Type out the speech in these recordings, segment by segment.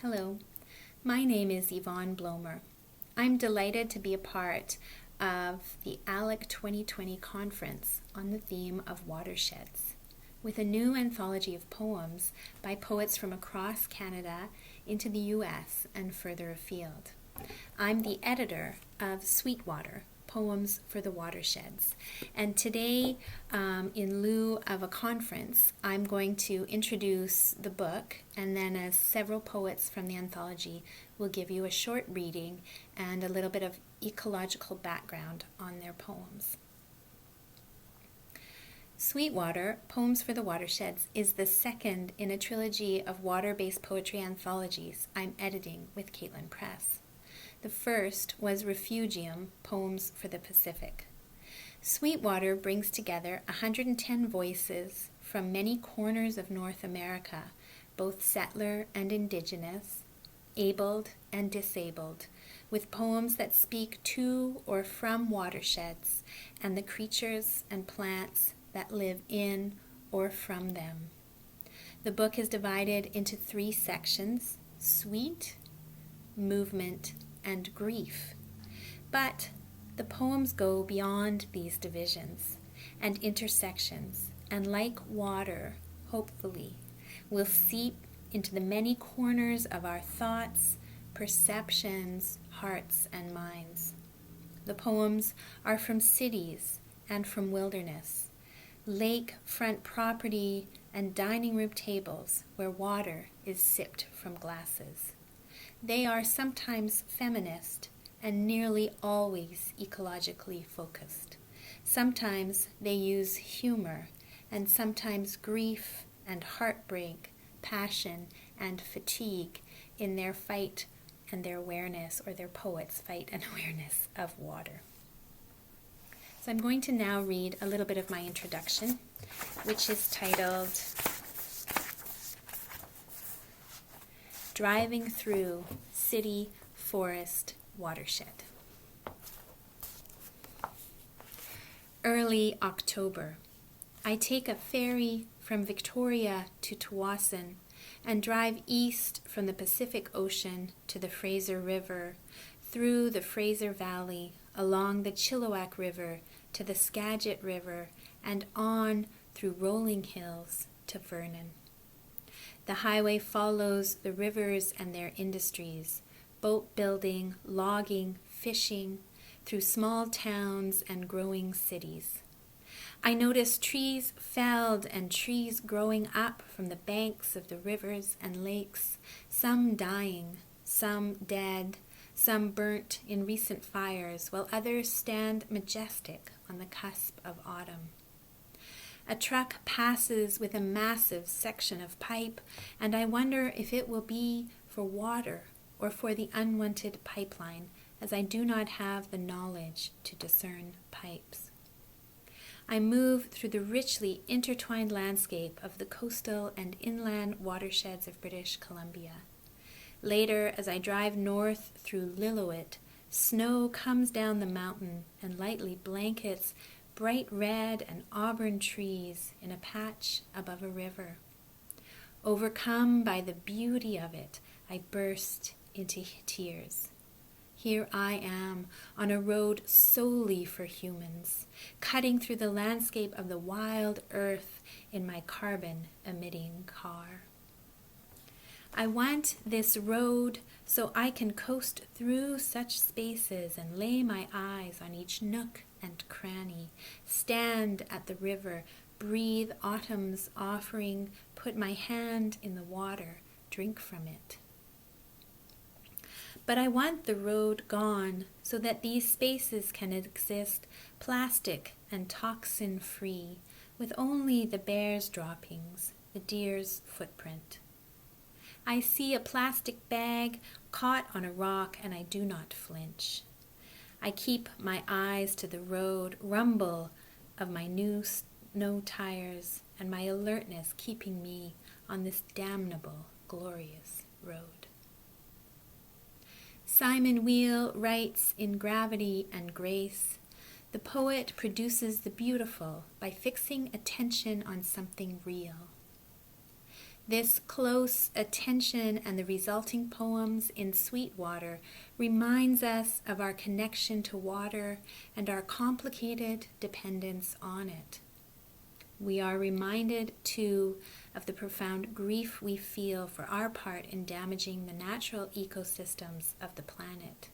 Hello, my name is Yvonne Blomer. I'm delighted to be a part of the ALECC 2020 conference on the theme of watersheds, with a new anthology of poems by poets from across Canada into the US and further afield. I'm the editor of Sweetwater, Poems for the Watersheds. And today, in lieu of a conference, I'm going to introduce the book, and then as several poets from the anthology will give you a short reading and a little bit of ecological background on their poems. Sweetwater, Poems for the Watersheds, is the second in a trilogy of water-based poetry anthologies I'm editing with Caitlin Press. The first was Refugium, Poems for the Pacific. Sweetwater brings together 110 voices from many corners of North America, both settler and indigenous, abled and disabled, with poems that speak to or from watersheds and the creatures and plants that live in or from them. The book is divided into 3 sections: sweet, movement, and grief. But the poems go beyond these divisions and intersections, and like water, hopefully, will seep into the many corners of our thoughts, perceptions, hearts, and minds. The poems are from cities and from wilderness, lakefront property and dining room tables where water is sipped from glasses. They are sometimes feminist and nearly always ecologically focused. Sometimes they use humor, and sometimes grief and heartbreak, passion and fatigue in their fight and their awareness, or their poets' fight and awareness of water. So I'm going to now read a little bit of my introduction, which is titled Driving Through City, Forest, Watershed. Early October. I take a ferry from Victoria to Tsawwassen and drive east from the Pacific Ocean to the Fraser River, through the Fraser Valley, along the Chilliwack River to the Skagit River, and on through rolling hills to Vernon. The highway follows the rivers and their industries, boat building, logging, fishing, through small towns and growing cities. I notice trees felled and trees growing up from the banks of the rivers and lakes, some dying, some dead, some burnt in recent fires, while others stand majestic on the cusp of autumn. A truck passes with a massive section of pipe, and I wonder if it will be for water or for the unwanted pipeline, as I do not have the knowledge to discern pipes. I move through the richly intertwined landscape of the coastal and inland watersheds of British Columbia. Later, as I drive north through Lillooet, snow comes down the mountain and lightly blankets bright red and auburn trees in a patch above a river. Overcome by the beauty of it, I burst into tears. Here I am on a road solely for humans, cutting through the landscape of the wild earth in my carbon-emitting car. I want this road so I can coast through such spaces and lay my eyes on each nook and cranny, stand at the river, breathe autumn's offering, put my hand in the water, drink from it. But I want the road gone so that these spaces can exist plastic and toxin-free, with only the bear's droppings, the deer's footprint. I see a plastic bag caught on a rock, and I do not flinch. I keep my eyes to the road, rumble of my new snow tires, and my alertness keeping me on this damnable, glorious road. Simon Weil writes in Gravity and Grace, the poet produces the beautiful by fixing attention on something real. This close attention and the resulting poems in Sweetwater reminds us of our connection to water and our complicated dependence on it. We are reminded, too, of the profound grief we feel for our part in damaging the natural ecosystems of the planet.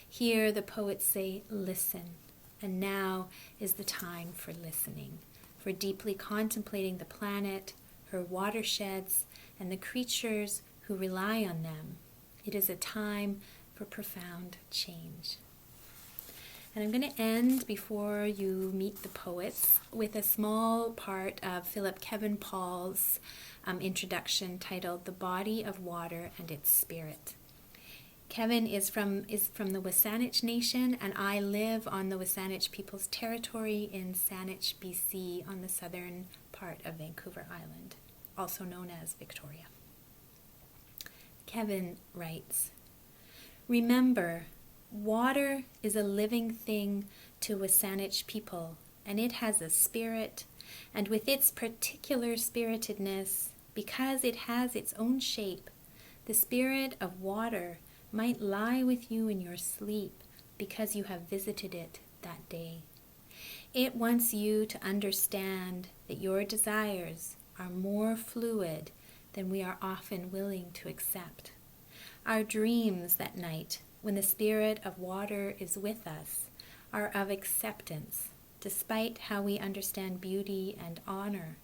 Here the poets say, listen, and now is the time for listening, for deeply contemplating the planet, her watersheds, and the creatures who rely on them. It is a time for profound change. And I'm going to end, before you meet the poets, with a small part of Philip Kevin Paul's introduction titled The Body of Water and Its Spirit. Kevin is from the Wasanich Nation, and I live on the Wasanich people's territory in Saanich, BC, on the southern part of Vancouver Island, also known as Victoria. Kevin writes, remember, water is a living thing to Wasanich people, and it has a spirit, and with its particular spiritedness, because it has its own shape, the spirit of water might lie with you in your sleep because you have visited it that day. It wants you to understand that your desires are more fluid than we are often willing to accept. Our dreams that night, when the spirit of water is with us, are of acceptance, despite how we understand beauty and honor,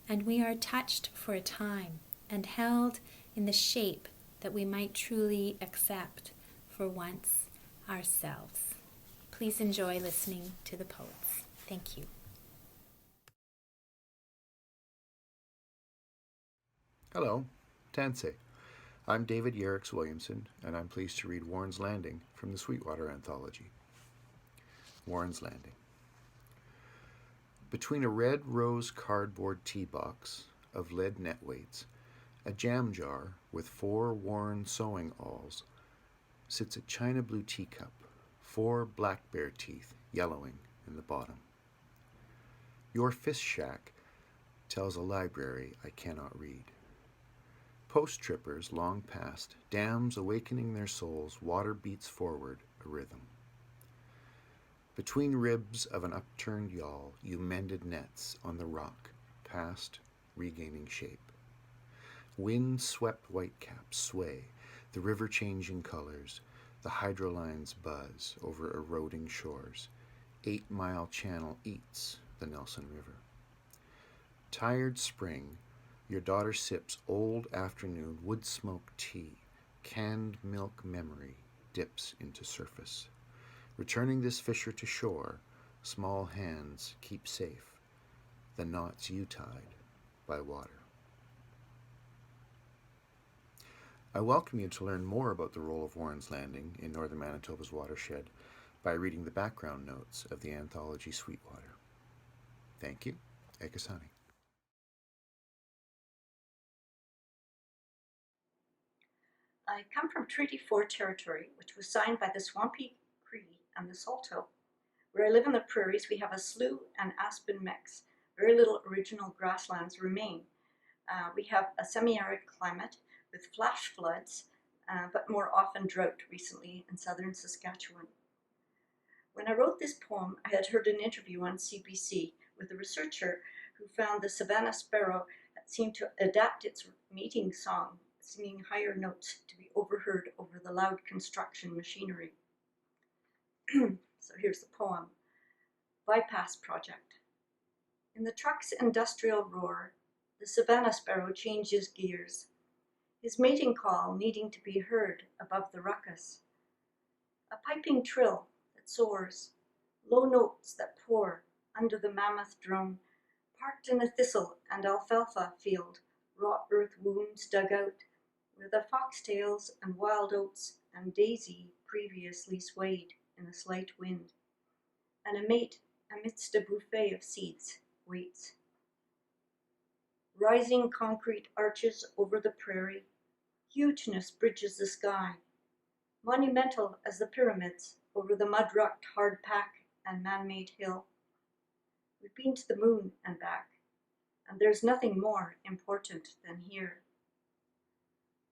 and we are touched for a time and held in the shape that we might truly accept for once ourselves. Please enjoy listening to the poets. Thank you. Hello, Tansei. I'm David Yerex Williamson, and I'm pleased to read Warren's Landing from the Sweetwater anthology. Warren's Landing. Between a red rose cardboard tea box of lead net weights, a jam jar with 4 worn sewing awls, sits a china blue teacup, 4 black bear teeth yellowing in the bottom. Your fish shack tells a library I cannot read. Post-trippers long past, dams awakening their souls, water beats forward a rhythm. Between ribs of an upturned yawl, you mended nets on the rock, past regaining shape. Wind-swept whitecaps sway, the river changing colors, the hydrolines buzz over eroding shores. 8-mile channel eats the Nelson River. Tired spring, your daughter sips old afternoon wood smoke tea, canned milk memory dips into surface. Returning this fisher to shore, small hands keep safe the knots you tied by water. I welcome you to learn more about the role of Warren's Landing in northern Manitoba's watershed by reading the background notes of the anthology Sweetwater. Thank you. Ekasani. I come from Treaty 4 territory, which was signed by the Swampy Cree and the Salto. Where I live in the prairies, we have a slough and aspen mix. Very little original grasslands remain. We have a semi-arid climate with flash floods, but more often drought recently in southern Saskatchewan. When I wrote this poem, I had heard an interview on CBC with a researcher who found the Savannah sparrow seemed to adapt its mating song, singing higher notes to be overheard over the loud construction machinery. So here's the poem. Bypass Project. In the truck's industrial roar, the Savannah sparrow changes gears, his mating call needing to be heard above the ruckus. A piping trill that soars, low notes that pour under the mammoth drone, parked in a thistle and alfalfa field, raw earth wounds dug out, where the foxtails and wild oats and daisy previously swayed in a slight wind, and a mate amidst a buffet of seeds waits. Rising concrete arches over the prairie, hugeness bridges the sky, monumental as the pyramids over the mud-rocked hard pack and man-made hill. We've been to the moon and back. and there's nothing more important than here.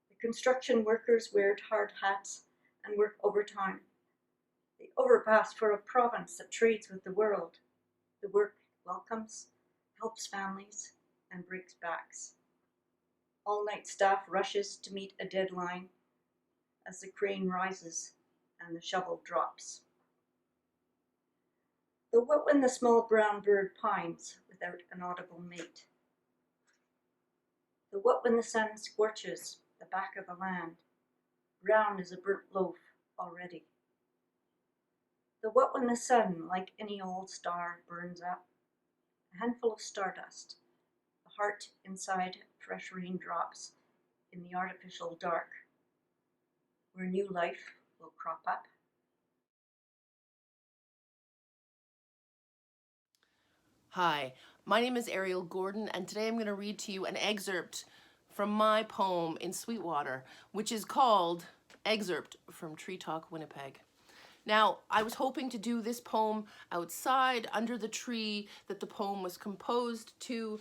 The construction workers wear hard hats and work overtime. The overpass for a province that trades with the world. The work welcomes, helps families, and breaks backs. All-night staff rushes to meet a deadline as the crane rises and the shovel drops. The what when the small brown bird pines without an audible mate. The what when the sun scorches the back of the land, brown as a burnt loaf already. The what when the sun, like any old star, burns up, a handful of stardust, the heart inside fresh raindrops in the artificial dark, where new life will crop up. Hi, my name is Arielle Gordon, and today I'm going to read to you an excerpt from my poem in Sweetwater, which is called Excerpt from Tree Talk Winnipeg. Now, I was hoping to do this poem outside under the tree that the poem was composed to,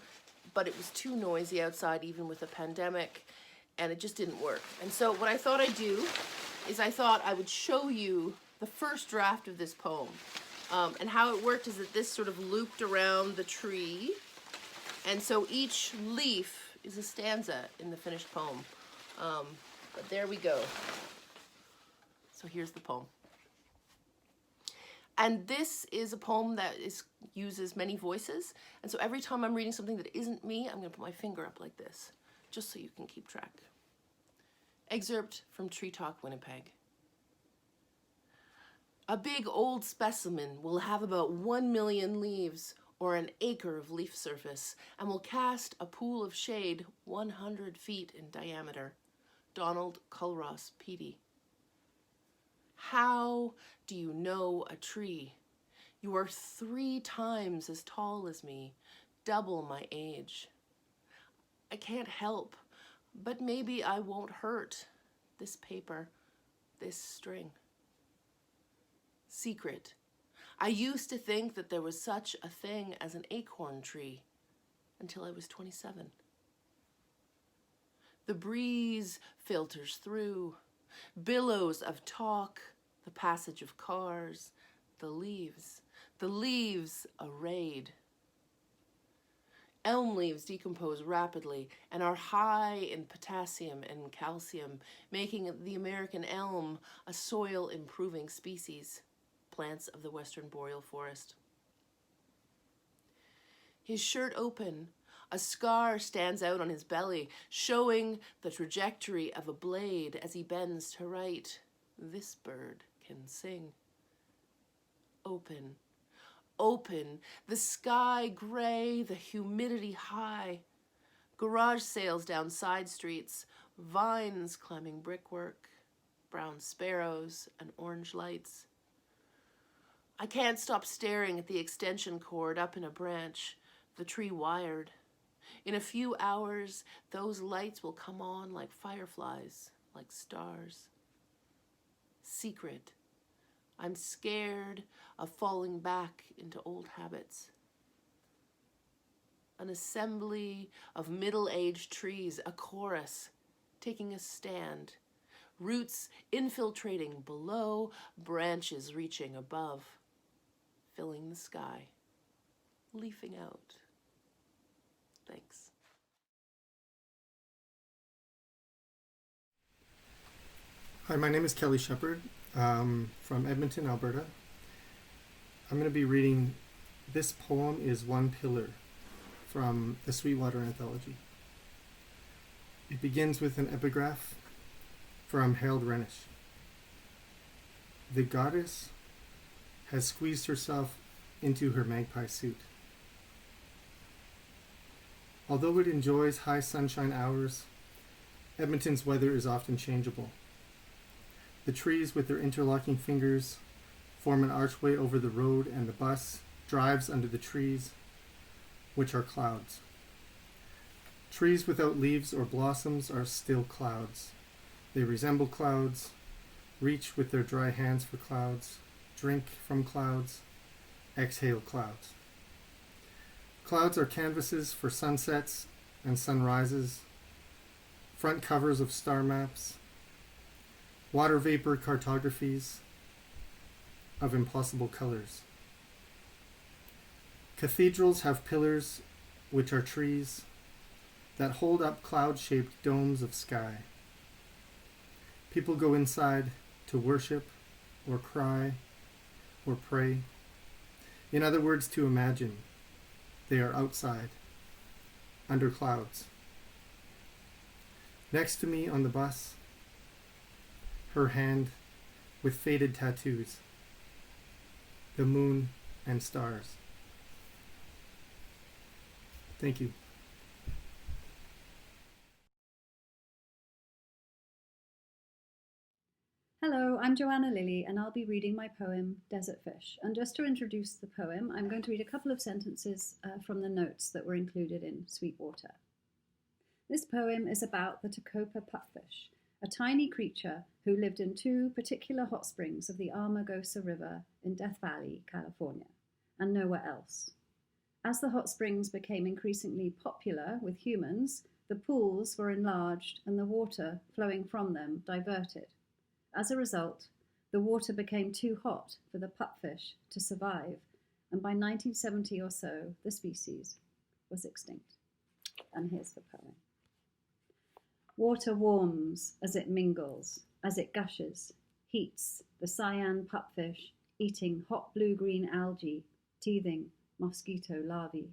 but it was too noisy outside even with the pandemic, and it just didn't work. And so what I thought I'd do is I thought I would show you the first draft of this poem. And how it worked is that this sort of looped around the tree, and so each leaf is a stanza in the finished poem. But there we go. So here's the poem. And this is a poem that uses many voices, and so every time I'm reading something that isn't me, I'm going to put my finger up like this, just so you can keep track. Excerpt from Tree Talk Winnipeg. A big old specimen will have about 1 million leaves or an acre of leaf surface and will cast a pool of shade 100 feet in diameter. Donald Culross Peaty. How do you know a tree? You are 3 times as tall as me, double my age. I can't help, but maybe I won't hurt. This paper, this string. Secret. I used to think that there was such a thing as an acorn tree until I was 27. The breeze filters through, billows of talk, the passage of cars, the leaves arrayed. Elm leaves decompose rapidly and are high in potassium and calcium, making the American elm a soil-improving species. Plants of the western boreal forest. His shirt open, a scar stands out on his belly, showing the trajectory of a blade as he bends to write. This bird can sing. Open, open, the sky gray, the humidity high. Garage sales down side streets, vines climbing brickwork, brown sparrows and orange lights. I can't stop staring at the extension cord up in a branch, the tree wired. In a few hours, those lights will come on like fireflies, like stars. Secret. I'm scared of falling back into old habits. An assembly of middle-aged trees, a chorus, taking a stand. Roots infiltrating below, branches reaching above. Filling the sky, leafing out. Thanks. Hi, my name is Kellie Shepherd from Edmonton, Alberta. I'm going to be reading, this poem is One Pillar from the Sweetwater anthology. It begins with an epigraph from Harold Renish. The goddess has squeezed herself into her magpie suit. Although it enjoys high sunshine hours, Edmonton's weather is often changeable. The trees with their interlocking fingers form an archway over the road, and the bus drives under the trees, which are clouds. Trees without leaves or blossoms are still clouds. They resemble clouds, reach with their dry hands for clouds, drink from clouds, exhale clouds. Clouds are canvases for sunsets and sunrises, front covers of star maps, water vapor cartographies of impossible colors. Cathedrals have pillars, which are trees, that hold up cloud-shaped domes of sky. People go inside to worship, or cry, or pray. In other words, to imagine. They are outside, under clouds. Next to me on the bus, her hand with faded tattoos, the moon and stars. Thank you. Hello, I'm Joanna Lily, and I'll be reading my poem, Desert Fish. And just to introduce the poem, I'm going to read a couple of sentences from the notes that were included in Sweetwater. This poem is about the Tecopa pupfish, a tiny creature who lived in two particular hot springs of the Amargosa River in Death Valley, California, and nowhere else. As the hot springs became increasingly popular with humans, the pools were enlarged and the water flowing from them diverted. As a result, the water became too hot for the pupfish to survive, and by 1970 or so, the species was extinct. And here's the poem. Water warms as it mingles, as it gushes, heats the cyan pupfish, eating hot blue-green algae, teething mosquito larvae.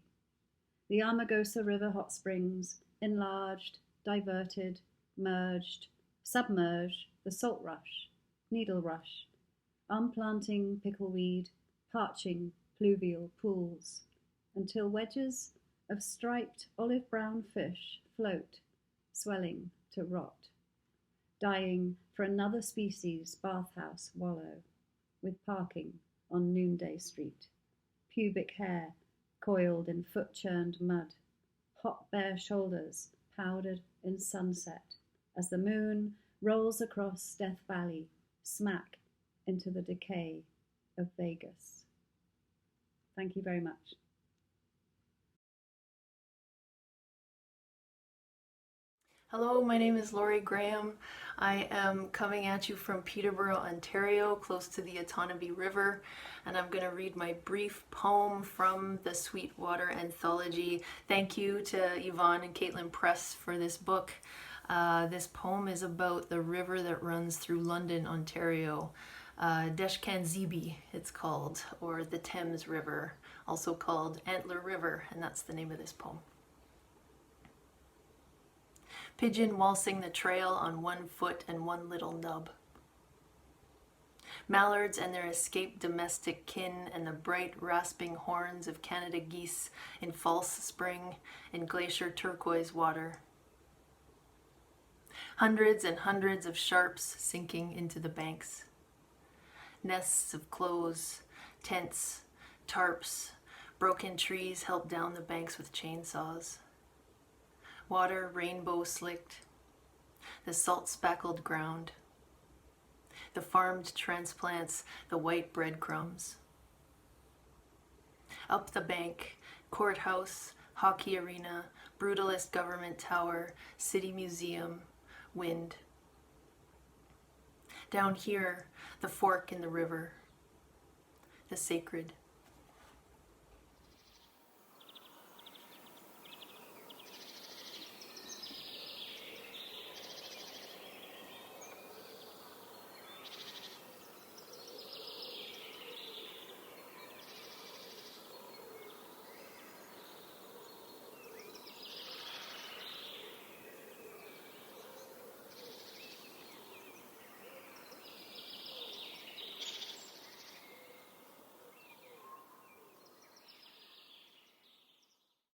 The Amargosa River hot springs, enlarged, diverted, merged, submerge the salt rush, needle rush, unplanting pickleweed, parching pluvial pools, until wedges of striped olive-brown fish float, swelling to rot, dying for another species' bathhouse wallow, with parking on Noonday Street, pubic hair coiled in foot-churned mud, hot bare shoulders powdered in sunset, as the moon rolls across Death Valley, smack into the decay of Vegas. Thank you very much. Hello, my name is Laurie Graham. I am coming at you from Peterborough, Ontario, close to the Otonabee River, and I'm going to read my brief poem from the Sweetwater anthology. Thank you to Yvonne and Caitlin Press for this book. This poem is about the river that runs through London, Ontario. Deshkanzibi, it's called, or the Thames River, also called Antler River, and that's the name of this poem. Pigeon waltzing the trail on one foot and one little nub. Mallards and their escaped domestic kin and the bright rasping horns of Canada geese in false spring in glacier turquoise water. Hundreds and hundreds of sharps sinking into the banks. Nests of clothes, tents, tarps, broken trees held down the banks with chainsaws. Water rainbow slicked. The salt spackled ground. The farmed transplants, the white breadcrumbs. Up the bank, courthouse, hockey arena, brutalist government tower, city museum, wind. Down here, the fork in the river, the sacred.